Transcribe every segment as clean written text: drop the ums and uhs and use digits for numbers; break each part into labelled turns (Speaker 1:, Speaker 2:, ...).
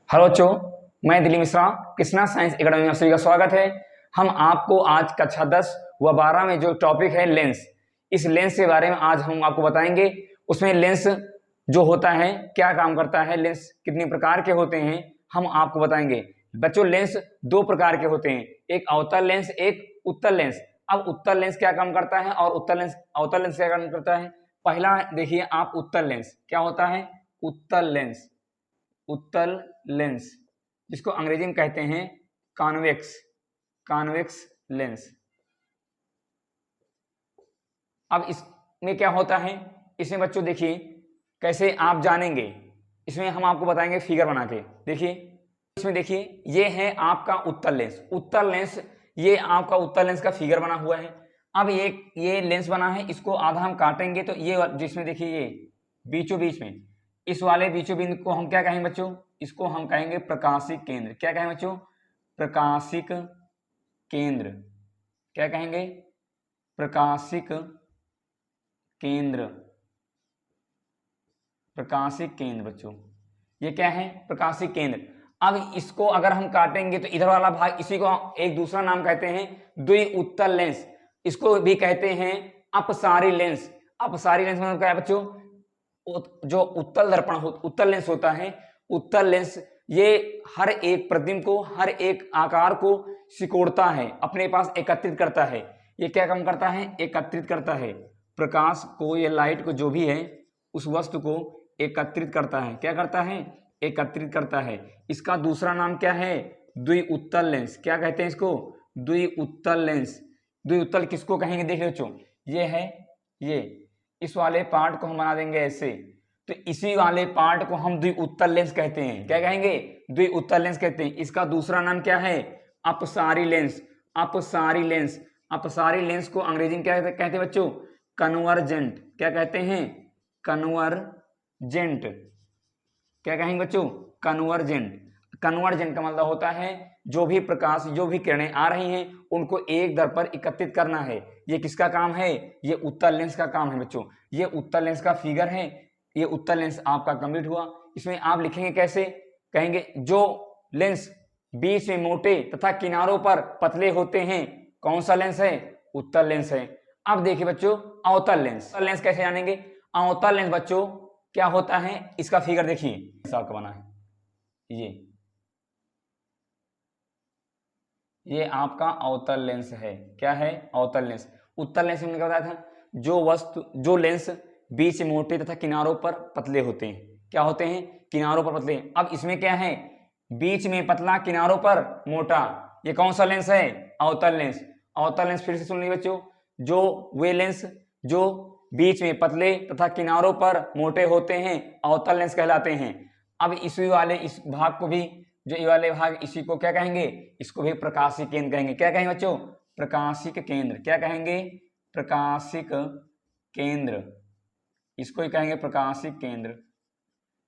Speaker 1: Hello बच्चों, मैं Dilip Mishra Krishna science academy में सभी का स्वागत है। हम आपको आज कक्षा 10 व 12 में जो टॉपिक है लेंस, इस लेंस के बारे में आज हम आपको बताएंगे। उसमें लेंस जो होता है क्या काम करता है, लेंस कितने प्रकार के होते हैं, हम आपको बताएंगे। बच्चों, लेंस दो प्रकार के होते हैं, एक अवतल लेंस, एक उत्तल लेंस। अब उत्तल लेंस क्या काम करता है और अवतल लेंस क्या काम करता है। पहला देखिए आप, उत्तल लेंस क्या होता है। उत्तल लेंस जिसको अंग्रेजी में कहते हैं कॉन्वेक्स लेंस। अब इसमें क्या होता है, इसमें बच्चों देखिए कैसे आप जानेंगे, इसमें हम आपको बताएंगे फिगर बना के। देखिए इसमें देखिए ये है आपका उत्तल लेंस, ये आपका उत्तल लेंस का फिगर बना हुआ है। अब ये लेंस बना है, इसको आधा हम काटेंगे तो ये जिसमें देखिए ये बीचों बीच में, इस वाले बीचों बिंदु को हम क्या कहेंगे बच्चों, इसको हम कहेंगे प्रकाशिक केंद्र। क्या कहेंगे बच्चों, प्रकाशिक केंद्र। क्या कहेंगे, प्रकाशिक केंद्र। प्रकाशिक केंद्र बच्चों, ये क्या है, प्रकाशिक केंद्र। अब इसको अगर हम काटेंगे तो इधर वाला भाग, इसी को एक दूसरा नाम कहते हैं द्विउत्तल लेंस। इसको भी कहते हैं अपसारी लेंस। अपसारी लेंस मतलब क्या है बच्चों, जो उत्तल लेंस होता है, उत्तल लेंस ये हर एक प्रतिबिंब को, हर एक आकार को सिकोड़ता है, अपने पास एकत्रित करता है। ये क्या काम करता है, एकत्रित करता है प्रकाश को, ये लाइट को, जो भी है उस वस्तु को एकत्रित करता है। क्या करता है, एकत्रित करता है। इसका दूसरा नाम क्या है, द्विउत्तल लेंस। क्या कहते हैं इसको, द्विउत्तल लेंस। द्विउत्तल किसको कहेंगे, देखिए बच्चों ये है, ये इस वाले पार्ट को हम बना देंगे ऐसे, तो इसी वाले पार्ट को हम द्विउत्तल लेंस कहते हैं। क्या कहेंगे, द्विउत्तल लेंस कहते हैं। इसका दूसरा नाम क्या है, अपसारी लेंस। अपसारी लेंस, अपसारी लेंस को अंग्रेजी में क्या कहते हैं बच्चों, कन्वर्जेंट। क्या कहते हैं, कन्वर्जेंट। क्या कहेंगे बच्चों, कन्वर्जेंट। कन्वर्जेंट का मतलब होता है जो भी प्रकाश, जो भी किरणें आ रही हैं उनको एक दर पर एकत्रित करना है। ये किसका काम है, ये उत्तल लेंस का काम है बच्चों। ये उत्तल लेंस का फिगर है। ये उत्तल लेंस आपका कंप्लीट हुआ। इसमें आप लिखेंगे कैसे, कहेंगे जो लेंस बीच में मोटे तथा किनारों पर पतले होते हैं, कौन सा लेंस है, उत्तल लेंस है। अब देखिए बच्चों अवतल लेंस। अवतल लेंस कैसे जानेंगे, अवतल लेंस बच्चों क्या होता है, इसका फिगर देखिए हिसाब का बना है। ये आपका अवतल लेंस है। क्या है, अवतल लेंस। उत्तल लेंस में क्या बताया था, जो लेंस बीच में मोटे तथा किनारों पर पतले होते हैं। क्या होते हैं, किनारों पर पतले। अब इसमें क्या है, बीच में पतला, किनारों पर मोटा। ये कौन सा लेंस है, अवतल लेंस। अवतल लेंस फिर से सुन लीजिए बच्चों, जो वे लेंस जो बीच में पतले तथा किनारों पर मोटे होते हैं अवतल लेंस कहलाते हैं। अब इसी वाले इस भाग को भी, जो ये वाले भाग, इसी को क्या कहेंगे, इसको भी प्रकाशिक केंद्र कहेंगे। क्या कहेंगे बच्चों, प्रकाशिक केंद्र। क्या कहेंगे, प्रकाशिक केंद्र। इसको ही कहेंगे प्रकाशिक केंद्र।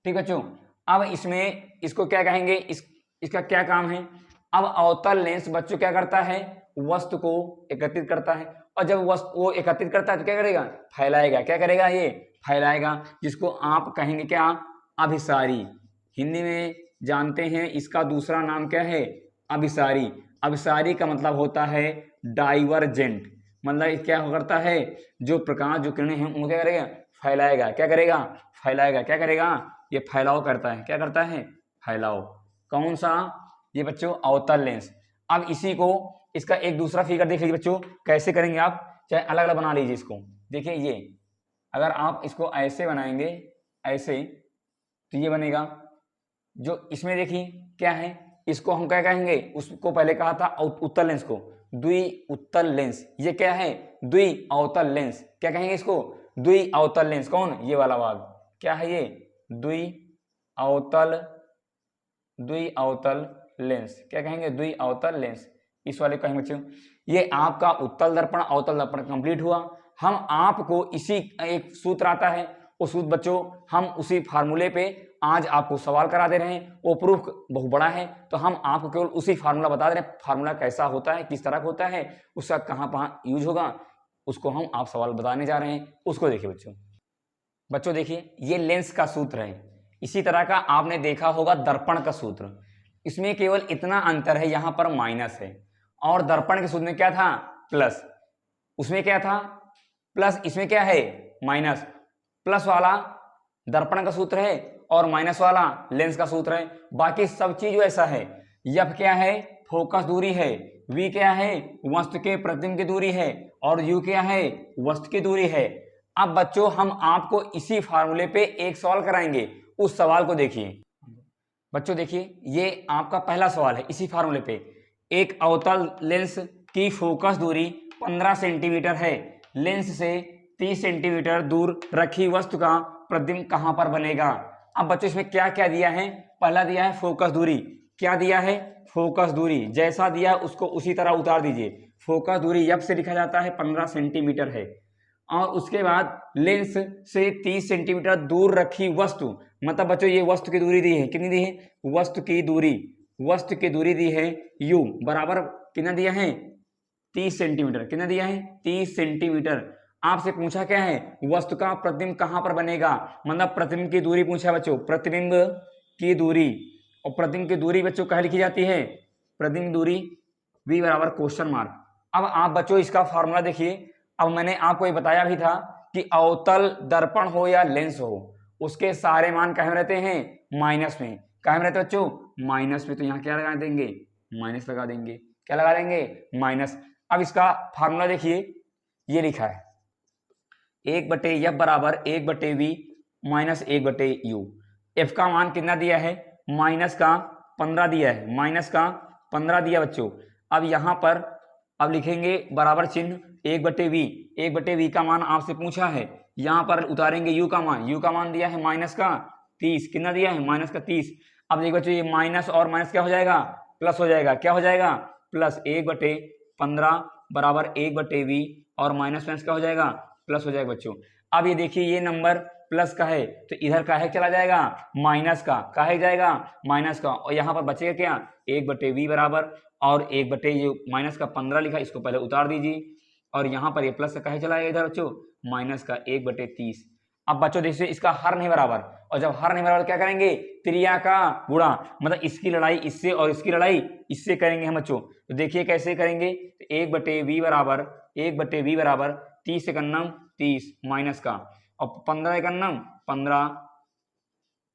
Speaker 1: ठीक बच्चों, अब इसमें इसको क्या कहेंगे, इसका क्या काम है। अब अवतल लेंस बच्चों क्या करता है, वस्तु को एकत्रित करता है, और जब वस्तु वो एकत्रित करता है तो क्या करेगा, फैलाएगा। क्या करेगा, ये फैलाएगा, जिसको आप कहेंगे क्या, अभिसारी। हिंदी में जानते हैं इसका दूसरा नाम क्या है, अभिसारी। अभिसारी का मतलब होता है डाइवर्जेंट। मतलब क्या करता है, जो प्रकाश, जो किरणें हैं उनको क्या करेगा, फैलाएगा। क्या करेगा, फैलाएगा। क्या करेगा, ये फैलाव करता है। क्या करता है, फैलाव। कौन सा, ये बच्चों अवतल लेंस। अब इसी को, इसका एक दूसरा फिगर देख लीजिए बच्चों, कैसे करेंगे आप, चाहे अलग अलग बना लीजिए इसको। देखिए ये अगर आप इसको ऐसे बनाएंगे, ऐसे, तो ये बनेगा। जो इसमें देखिए क्या है, इसको हम क्या कहेंगे, उसको पहले कहा था उत्तल लेंस को द्विउत्तल लेंस। ये क्या है, द्विअवतल लेंस। क्या कहेंगे इसको, द्विअवतल लेंस। कौन, ये वाला भाग क्या है, ये द्विअवतल लेंस। क्या कहेंगे, द्विअवतल लेंस। इस वाले कहेंगे बच्चों। ये आपका उत्तल दर्पण, अवतल दर्पण कंप्लीट हुआ। हम आपको इसी, एक सूत्र आता है, वो सूत्र बच्चों हम उसी फार्मूले पे आज आपको सवाल करा दे रहे हैं। वो प्रूफ बहुत बड़ा है, तो हम आपको केवल उसी फार्मूला बता दे रहे हैं। फार्मूला कैसा होता है, किस तरह का होता है, उसका कहाँ यूज होगा, उसको हम आप सवाल बताने जा रहे हैं। उसको देखिए बच्चों। बच्चों देखिए ये लेंस का सूत्र है। इसी तरह का आपने देखा होगा दर्पण का सूत्र, इसमें केवल इतना अंतर है, यहां पर माइनस है और दर्पण के सूत्र में क्या था प्लस, उसमें क्या था प्लस, इसमें क्या है माइनस। प्लस वाला दर्पण का सूत्र है और माइनस वाला लेंस का सूत्र है, बाकी सब चीज वैसा है। एफ क्या है फोकस दूरी है, वी क्या है वस्तु के प्रतिबिंब की दूरी है और यू क्या है वस्तु की दूरी है। अब बच्चों हम आपको इसी फार्मूले पे एक सवाल कराएंगे, उस सवाल को देखिए। बच्चों देखिए ये आपका पहला सवाल है इसी फार्मूले पे, एक अवतल लेंस की फोकस दूरी 15 सेंटीमीटर है, लेंस से 30 सेंटीमीटर दूर रखी वस्तु का प्रतिबिंब कहां पर बनेगा। अब बच्चों इसमें क्या क्या दिया है, पहला दिया है फोकस दूरी, क्या दिया है फोकस दूरी, जैसा दिया उसको उसी तरह उतार दीजिए। फोकस दूरी एफ से लिखा जाता है 15 सेंटीमीटर है, और उसके बाद लेंस से 30 सेंटीमीटर दूर रखी वस्तु, मतलब बच्चों ये वस्तु की दूरी दी है, कितनी दी है वस्तु की दूरी दी है u बराबर कितना दिया है 30 सेंटीमीटर, कितना दिया है 30 सेंटीमीटर। आपसे पूछा क्या है वस्तु का प्रतिबिंब कहां पर बनेगा, मतलब प्रतिबिंब की दूरी पूछा बच्चों, प्रतिबिंब की दूरी, और प्रतिबिंब की दूरी बच्चों कहाँ लिखी जाती है प्रतिबिंब दूरी v बराबर क्वेश्चन मार्क। अब आप बच्चों इसका फॉर्मूला देखिए, अब मैंने आपको ये बताया भी था कि अवतल दर्पण हो या लेंस हो उसके सारे मान कहाँ रहते हैं माइनस में, कहाँ रहते हैं बच्चों माइनस में, तो यहाँ क्या लगा देंगे माइनस लगा देंगे, क्या लगा देंगे माइनस। अब इसका फार्मूला देखिए ये लिखा है 1/f बराबर 1/v माइनस 1/u। एफ का मान कितना दिया है माइनस का 15 दिया है, माइनस का 15 दिया बच्चों। अब यहाँ पर अब लिखेंगे बराबर चिन्ह 1/v का मान आपसे पूछा है, यहाँ पर उतारेंगे u का मान दिया है माइनस का 30, कितना दिया है माइनस का 30। अब देखो बच्चों ये माइनस और माइनस क्या हो जाएगा प्लस हो जाएगा, क्या हो जाएगा प्लस 1/15 बराबर 1/v और माइनस माइनस क्या हो जाएगा प्लस हो जाएगा बच्चों। अब ये देखिए ये नंबर प्लस का है तो इधर का है चला जाएगा माइनस का है जाएगा माइनस का, और यहाँ पर बचेगा क्या 1/v बराबर और 1 ये माइनस का 15 लिखा इसको पहले उतार दीजिए, और यहाँ पर ये प्लस का है चला जाएगा इधर बच्चों माइनस का 1/30। अब बच्चों देखिए इसका हर नहीं बराबर, और जब हर नहीं बराबर क्या करेंगे त्रिया का गुणा, मतलब इसकी लड़ाई इससे और इसकी लड़ाई इससे करेंगे हम बच्चों। तो देखिए कैसे करेंगे 1/v बराबर 30 एकन्नम 30 माइनस का और 15 एकन्नम 15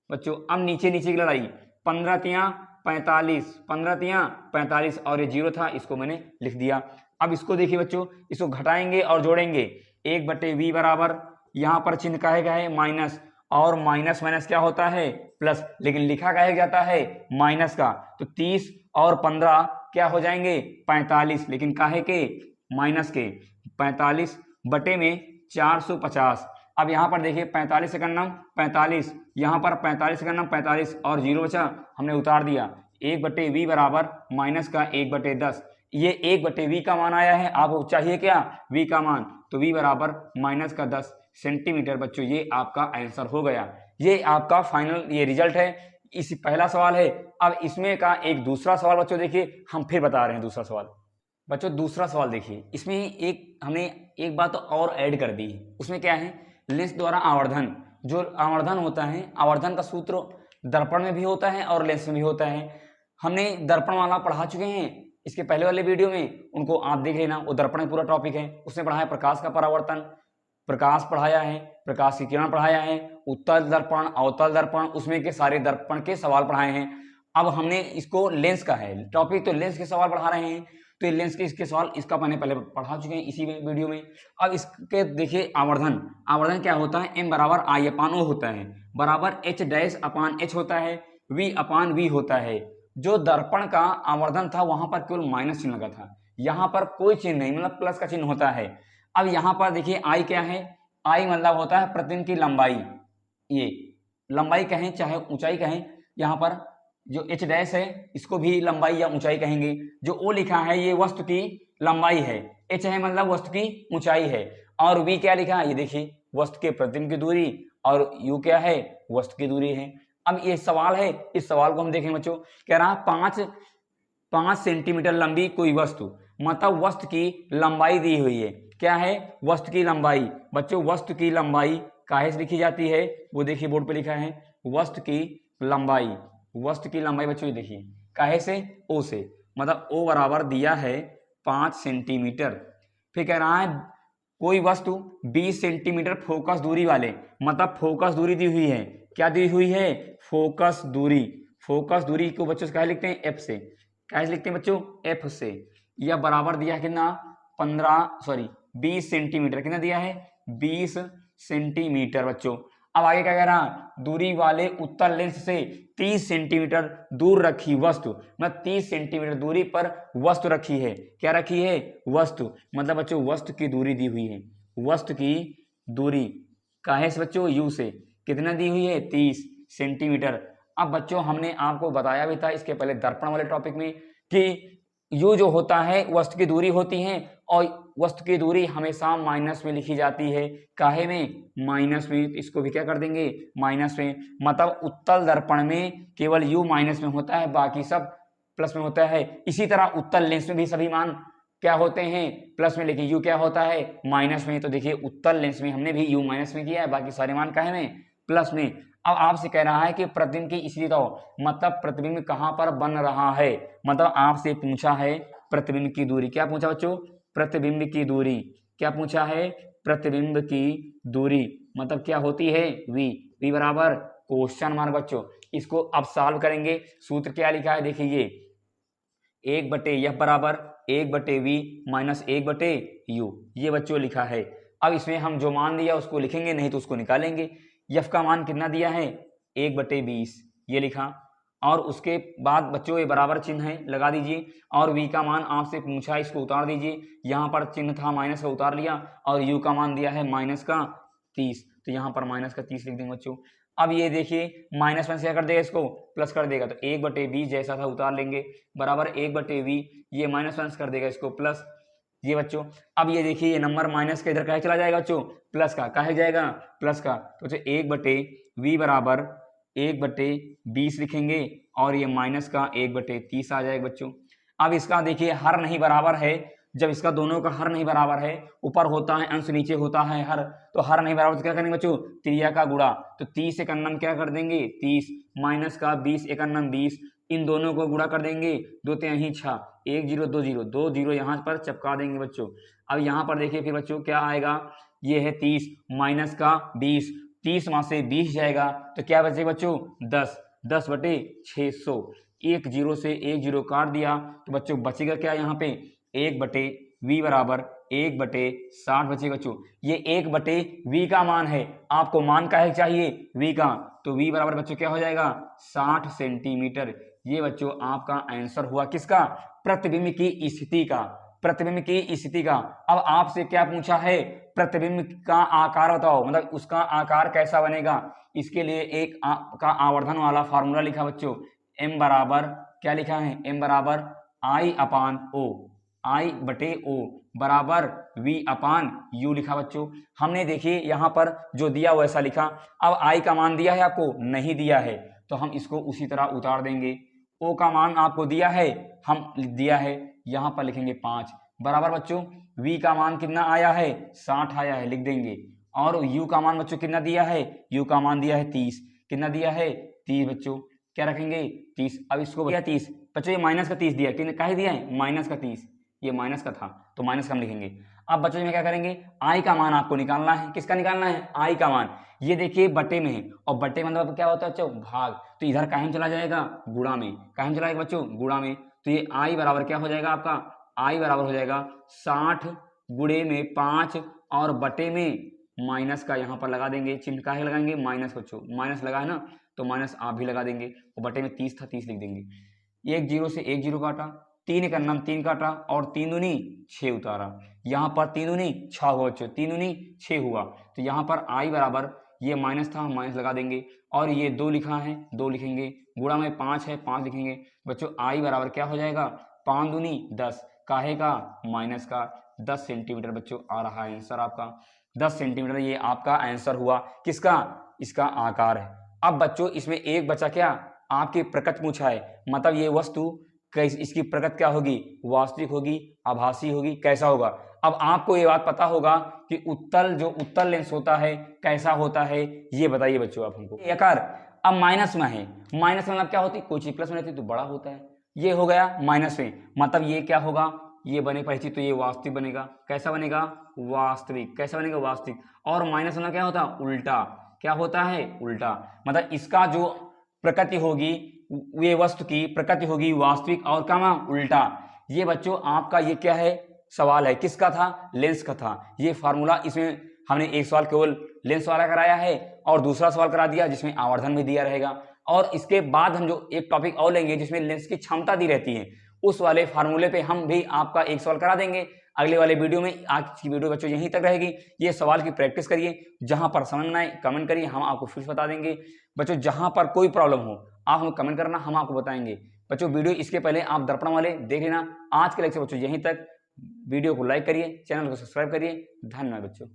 Speaker 1: बच्चों। अब नीचे नीचे की लड़ाई 15 तियां 45 15 तियां 45 और ये 0 था इसको मैंने लिख दिया। अब इसको देखिए बच्चों इसको घटाएंगे और जोड़ेंगे 1/v बराबर यहाँ पर चिन्ह का है माइनस, और माइनस माइनस क्या होता है प्लस, लेकिन लिखा कहे जाता है माइनस का, तो 30 और 15 क्या हो जाएंगे 45, लेकिन काहे के माइनस के 45 बटे में 450। अब यहाँ पर देखिए 45 एकन्नम 45, यहाँ पर 45 एकन्नम 45 और 0 बचा हमने उतार दिया 1/v बराबर माइनस का 1/10। ये 1/v का मान आया है, आपको चाहिए क्या v का मान, तो v बराबर माइनस का 10 सेंटीमीटर। बच्चों ये आपका आंसर हो गया, ये आपका फाइनल ये रिजल्ट है। इस पहला सवाल है। अब इसमें का एक दूसरा सवाल बच्चों देखिए हम फिर बता रहे हैं दूसरा सवाल। बच्चों दूसरा सवाल देखिए इसमें एक हमने एक बात और ऐड कर दी, उसमें क्या है लेंस द्वारा आवर्धन, जो आवर्धन होता है आवर्धन का सूत्र दर्पण में भी होता है और लेंस में भी होता है। हमने दर्पण वाला पढ़ा चुके हैं इसके पहले वाले वीडियो में, उनको आप देख लेना, वो दर्पण में पूरा टॉपिक है। उसने पढ़ाया प्रकाश का परावर्तन, प्रकाश पढ़ाया है, प्रकाश की किरण पढ़ाया है, उत्तल दर्पण अवतल दर्पण, उसमें के सारे दर्पण के सवाल पढ़ाए हैं। अब हमने इसको लेंस का है टॉपिक, तो लेंस के सवाल पढ़ा रहे हैं, तो ये लेंस के इसके सवाल इसका मैंने पहले पढ़ा चुके हैं इसी वीडियो में। अब इसके देखिए आवर्धन, आवर्धन क्या होता है m बराबर I/O होता है, बराबर H' होता है, V/V होता है। जो दर्पण का आवर्धन था वहां पर केवल माइनस चिन्ह लगा था, यहाँ पर कोई चिन्ह नहीं, मतलब प्लस का चिन्ह होता है। अब यहाँ पर देखिए I क्या है, I मतलब होता है प्रतिबिंब की लंबाई, ये लंबाई कहें चाहे ऊंचाई कहें, यहाँ पर जो H' है इसको भी लंबाई या ऊंचाई कहेंगे। जो O लिखा है ये वस्तु की लंबाई है, H है मतलब वस्तु की ऊंचाई है, और V क्या लिखा है ये देखिए वस्तु के प्रतिबिंब की दूरी, और U क्या है वस्तु की दूरी है। अब ये सवाल है, इस सवाल को हम देखें बच्चों, कह रहा है 5 सेंटीमीटर लंबी कोई वस्तु, मतलब वस्तु की लंबाई दी हुई है, क्या है वस्तु की लंबाई। बच्चों वस्तु की लंबाई काहे से लिखी जाती है वो देखिए बोर्ड पे लिखा है, वस्तु की लंबाई, वस्तु की लंबाई बच्चों ये देखिए काहे से, ओ से, मतलब ओ बराबर दिया है 5 सेंटीमीटर। फिर कह रहा है कोई वस्तु 20 सेंटीमीटर फोकस दूरी वाले, मतलब फोकस दूरी दी हुई है, क्या दी हुई है, फोकस दूरी। फोकस दूरी को बच्चों से क्या लिखते हैं, एफ से, क्या लिखते हैं बच्चों, एफ से। यह बराबर दिया है कितना, 20 सेंटीमीटर, कितना दिया है, 20 सेंटीमीटर बच्चों। अब आगे क्या कह रहा है, दूरी वाले उत्तल लेंस से 30 सेंटीमीटर दूर रखी वस्तु, मतलब 30 सेंटीमीटर दूरी पर वस्तु रखी है, क्या रखी है, वस्तु, मतलब बच्चों वस्तु की दूरी दी हुई है, वस्तु की दूरी काहे से बच्चों, यू से, कितना दी हुई है, 30 सेंटीमीटर। अब बच्चों हमने आपको बताया भी था इसके पहले दर्पण वाले टॉपिक में कि यू जो होता है वस्तु की दूरी होती है, और वस्तु की दूरी हमेशा माइनस में लिखी जाती है, काहे में, माइनस में, इसको भी क्या कर देंगे, माइनस में, मतलब उत्तल दर्पण में केवल यू माइनस में होता है, बाकी सब प्लस में होता है। इसी तरह उत्तल लेंस में भी सभी मान क्या होते हैं, प्लस में, लेकिन यू क्या होता है, माइनस में। तो देखिए उत्तल लेंस में हमने भी यू माइनस में किया है, बाकी सारे मान काहे में, प्लस में। अब आपसे कह रहा है कि प्रतिबिंब की स्थिति, मतलब प्रतिबिंब कहां पर बन रहा है, मतलब आपसे पूछा है प्रतिबिंब की दूरी, क्या पूछा बच्चों, प्रतिबिंब की दूरी, क्या पूछा है, प्रतिबिंब की दूरी, मतलब क्या होती है, वी, वी बराबर क्वेश्चन मार्क बच्चों। इसको अब सॉल्व करेंगे, सूत्र क्या लिखा है देखिए, 1/f बराबर 1/v माइनस 1/u, ये बच्चों लिखा है। अब इसमें हम जो मान दिया उसको लिखेंगे, नहीं तो उसको निकालेंगे। f का मान कितना दिया है, 1/20, ये लिखा, और उसके बाद बच्चों ये बराबर चिन्ह है, लगा दीजिए, और v का मान आपसे पूछा, इसको उतार दीजिए, यहाँ पर चिन्ह था माइनस का, उतार लिया, और u का मान दिया है -30, तो यहाँ पर -30 लिख देंगे बच्चों। अब ये देखिए माइनस में से क्या कर देगा, इसको प्लस कर देगा, तो 1/20 जैसा था उतार लेंगे, बराबर 1/v, ये -1 कर देगा, इसको प्लस, ये बच्चों। अब ये देखिए ये नंबर माइनस का इधर कहे चला जाएगा बच्चों, प्लस का, कहे जाएगा, प्लस का, तो 1/v बराबर 1/20 लिखेंगे, और ये माइनस का 1/30 आ जाएगा बच्चों। अब इसका देखिए हर नहीं बराबर है, जब इसका दोनों का हर नहीं बराबर है, ऊपर होता है अंश, नीचे होता है हर, तो हर नहीं बराबर तो क्या करेंगे बच्चों, त्रिया का गुणा, तो 30 एकन्नम क्या कर देंगे, 30, माइनस का 20 एकन्नम 20, इन दोनों को गुणा कर देंगे, 2 3 6, 1 0 2 0, 2 0 यहाँ पर चपका देंगे बच्चों। अब यहाँ पर देखिए फिर बच्चों क्या आएगा, ये है 30 माइनस का 20, 30 वहां से 20 जाएगा, तो क्या बचेगा बच्चों, 10, 10/600, 1 0 से 1 0 काट दिया, तो बच्चों बचेगा क्या यहाँ पे, 1/v बराबर 1/60 बचेगा बच्चों। ये 1/v का मान है, आपको मान का है चाहिए, v का, तो v बराबर बच्चों क्या हो जाएगा, 60 सेंटीमीटर। ये बच्चों आपका आंसर हुआ किसका, प्रतिबिंब की स्थिति का, प्रतिबिंब की स्थिति का। अब आपसे क्या पूछा है, प्रतिबिंब का आकार बताओ, मतलब उसका आकार कैसा बनेगा, इसके लिए एक का आवर्धन वाला फार्मूला लिखा बच्चों, m बराबर क्या लिखा है, m बराबर I/O, I/O बराबर V/U लिखा बच्चों। हमने देखिए यहाँ पर जो दिया वैसा लिखा, अब I का मान दिया है आपको, नहीं दिया है, तो हम इसको उसी तरह उतार देंगे। O का मान आपको दिया है, हम दिया है, यहाँ पर लिखेंगे 5, बराबर बच्चों V का मान कितना आया है, 60 आया है, लिख देंगे, और U का मान बच्चों कितना दिया है, U का मान दिया है 30, कितना दिया है, 30 बच्चों, क्या रखेंगे, 30। अब इसको दिया 30 बच्चों, ये माइनस का 30 दिया, कितने काहे दिया है, माइनस का 30, ये माइनस का था तो माइनस का हम लिखेंगे। अब बच्चों में क्या करेंगे, आई का मान आपको निकालना है, किसका निकालना है, आई का मान। ये देखिए बटे में है, और बटे मतलब क्या होता है बच्चों, भाग, तो इधर काहे में चला जाएगा, गुणा में, काहे में चला जाएगा बच्चों, गुणा में। तो ये आई बराबर क्या हो जाएगा आपका, आई बराबर हो जाएगा 60 गुणे में 5 और बटे में माइनस का यहाँ पर लगा देंगे, चिन्ह काहे लगाएंगे, माइनस बच्चों, माइनस लगा है ना, तो माइनस आप भी लगा देंगे, और बटे में 30 था, 30 लिख देंगे। 1 0 से 1 0 काटा, 3 का नाम 3 काटा, और 3 दूनी 6 उतारा, यहाँ पर 3 दूनी 6 हुआ बच्चों, 3 दूनी 6 हुआ, तो यहाँ पर आई बराबर, ये माइनस था, माइनस लगा देंगे, और ये 2 लिखा है, 2 लिखेंगे, गुणा में 5 है, 5 लिखेंगे बच्चों। आई बराबर क्या हो जाएगा, 5 दूनी 10, काहे का, माइनस का, 10 सेंटीमीटर बच्चों आ रहा है आंसर आपका, 10 सेंटीमीटर ये आपका आंसर हुआ, किसका, इसका आकार है। अब बच्चों इसमें एक बचा क्या, आपकी प्रकृति पूछा है, मतलब ये वस्तु इसकी प्रकृति क्या होगी, वास्तविक होगी, आभासी होगी, कैसा होगा। अब आपको ये बात पता होगा कि जो उत्तल लेंस होता है कैसा होता है, ये बताइए बच्चों आप हमको। आकार अब माइनस में है, माइनस में मतलब क्या होती है, कोई चीज प्लस में रहती है तो बड़ा होता है, ये हो गया माइनस में, मतलब ये क्या होगा, ये बने पहली चीज तो ये वास्तविक बनेगा, कैसा बनेगा, वास्तविक, कैसा बनेगा, वास्तविक। और माइनस में क्या होता है, उल्टा, क्या होता है, उल्टा, मतलब इसका जो प्रकृति होगी, ये वस्तु की प्रकृति होगी वास्तविक और क्या उल्टा। ये बच्चों आपका ये क्या है, सवाल है, किसका था, लेंस का था। ये फार्मूला, इसमें हमने एक सवाल केवल लेंस वाला कराया है और दूसरा सवाल करा दिया जिसमें आवर्धन भी दिया रहेगा, और इसके बाद हम जो एक टॉपिक और लेंगे जिसमें लेंस की क्षमता दी रहती है, उस वाले फार्मूले पे हम भी आपका एक सवाल करा देंगे अगले वाले वीडियो में। आज की वीडियो बच्चों यहीं तक रहेगी। ये सवाल की प्रैक्टिस करिए, जहां पर समझ में आए कमेंट करिए, हम आपको फिर बता देंगे। बच्चों जहां पर कोई प्रॉब्लम हो आप हमें कमेंट करना, हम आपको बताएंगे। बच्चों वीडियो इसके पहले आप दर्पण वाले देख लेना। आज के लेक्चर बच्चों यहीं तक। वीडियो को लाइक करिए, चैनल को सब्सक्राइब करिए। धन्यवाद बच्चों।